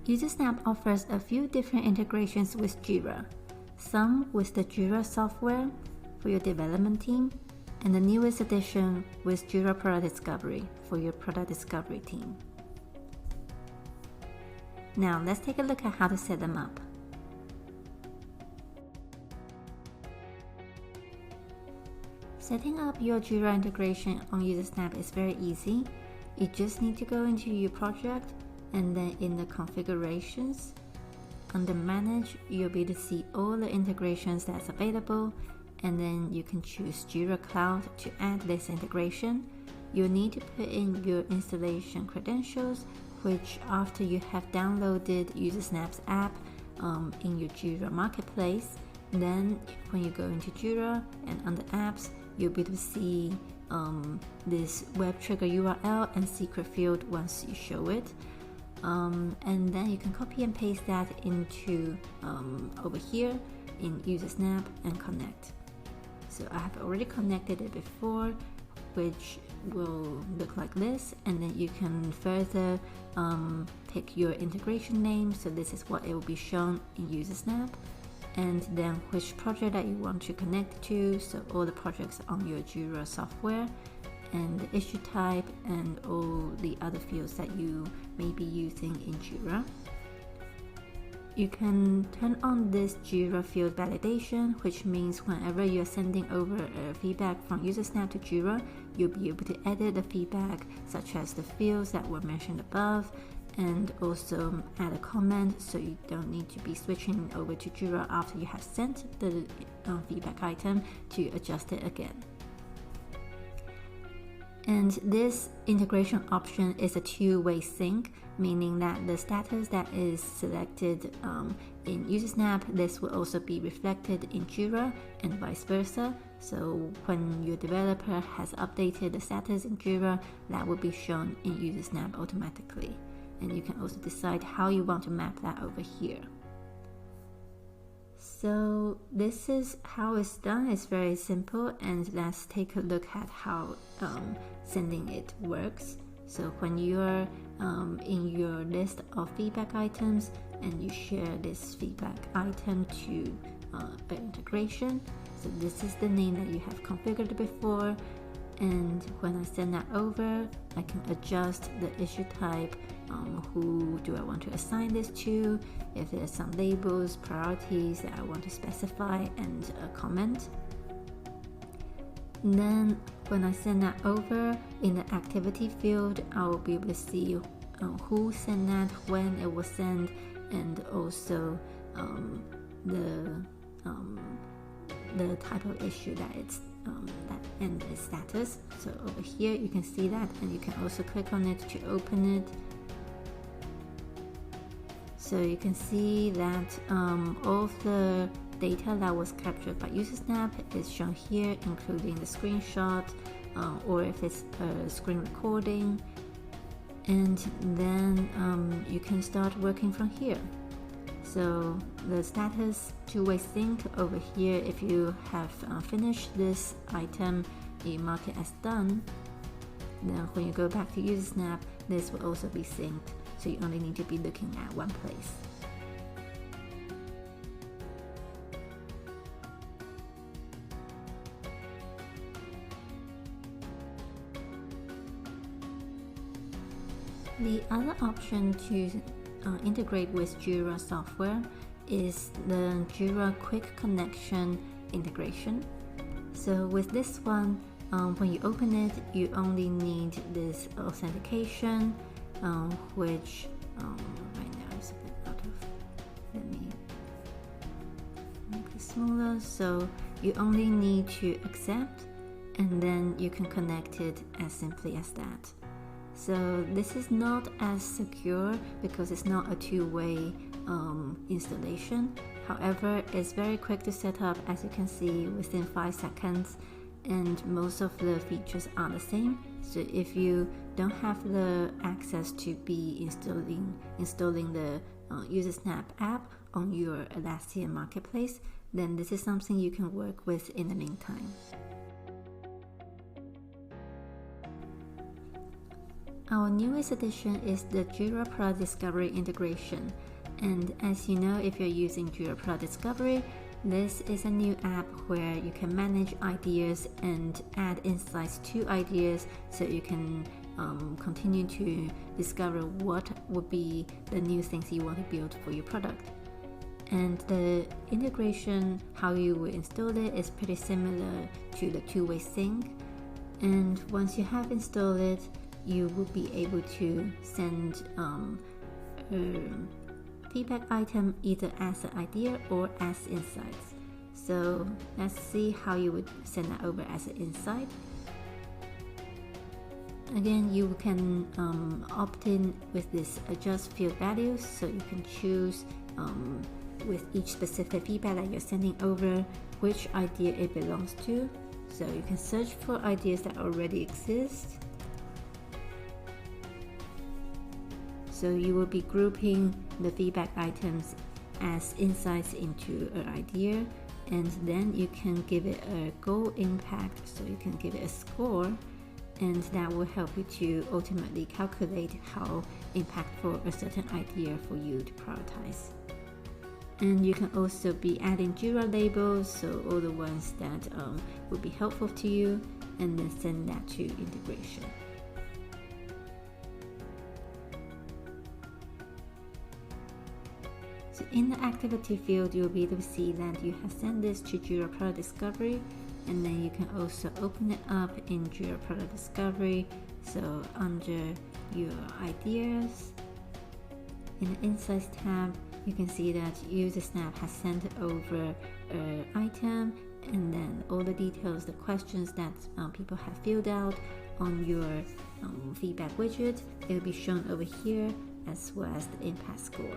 Usersnap offers a few different integrations with Jira, some with the Jira software for your development team, and the newest addition with Jira Product Discovery for your product discovery team. Now let's take a look at how to set them up. Setting up your Jira integration on Usersnap is very easy. You just need to go into your project, and then in the configurations, under manage, you'll be able to see all the integrations that's available, and then you can choose Jira Cloud to add this integration. You'll need to put in your installation credentials, which after you have downloaded Usersnap's app in your Jira marketplace, then when you go into Jira and under apps, you'll be able to see this web trigger URL and secret field once you show it. And then you can copy and paste that into over here in Usersnap and connect. So I have already connected it before, which will look like this, and then you can further pick your integration name. So this is what it will be shown in Usersnap, and then which project that you want to connect to, so all the projects on your Jira software, and the issue type, and all the other fields that you may be using in Jira. You can turn on this Jira field validation, which means whenever you're sending over feedback from Usersnap to Jira, you'll be able to edit the feedback, such as the fields that were mentioned above, and also add a comment, so you don't need to be switching over to Jira after you have sent the feedback item to adjust it again. And this integration option is a two-way sync, meaning that the status that is selected in Usersnap, this will also be reflected in Jira and vice versa. So when your developer has updated the status in Jira, that will be shown in Usersnap automatically. And you can also decide how you want to map that over here. So this is how it's done. It's very simple, and let's take a look at how sending it works. So when you're in your list of feedback items and you share this feedback item to an integration, so this is the name that you have configured before, and when I send that over, I can adjust the issue type. Who do I want to assign this to, if there's some labels, priorities that I want to specify, and a comment. And then when I send that over, in the activity field, I will be able to see who sent that, when it was sent, and also the type of issue that it's that and its status. So over here you can see that, and you can also click on it to open it. So you can see that all of the data that was captured by Usersnap is shown here, including the screenshot, or if it's a screen recording, and then you can start working from here. So the status two-way sync over here, if you have finished this item, you mark it as done. Then when you go back to Usersnap, this will also be synced, so you only need to be looking at one place. The other option to integrate with Jira software is the Jira Quick Connection integration. So with this one, when you open it, you only need this authentication, which right now is a bit out of, let me make it smaller. So you only need to accept, and then you can connect it as simply as that. So this is not as secure because it's not a two-way installation. However, it's very quick to set up, as you can see, within 5 seconds, and most of the features are the same. So if you don't have the access to be installing the Usersnap app on your Atlassian marketplace, then this is something you can work with in the meantime. Our newest addition is the Jira Product Discovery integration. And as you know, if you're using Jira Product Discovery, this is a new app where you can manage ideas and add insights to ideas so you can continue to discover what would be the new things you want to build for your product. And the integration, how you will install it, is pretty similar to the two-way sync. And once you have installed it, you will be able to send a feedback item either as an idea or as insights. So let's see how you would send that over as an insight. Again, you can opt in with this adjust field values, so you can choose with each specific feedback that you're sending over which idea it belongs to. So you can search for ideas that already exist. So you will be grouping the feedback items as insights into an idea, and then you can give it a goal impact, so you can give it a score, and that will help you to ultimately calculate how impactful a certain idea for you to prioritize. And you can also be adding Jira labels, so all the ones that will be helpful to you, and then send that to integration. So in the activity field, you'll be able to see that you have sent this to Jira Product Discovery, and then you can also open it up in Jira Product Discovery. So under your ideas, in the Insights tab, you can see that Usersnap has sent over an item, and then all the details, the questions that people have filled out on your feedback widget, it will be shown over here, as well as the impact score.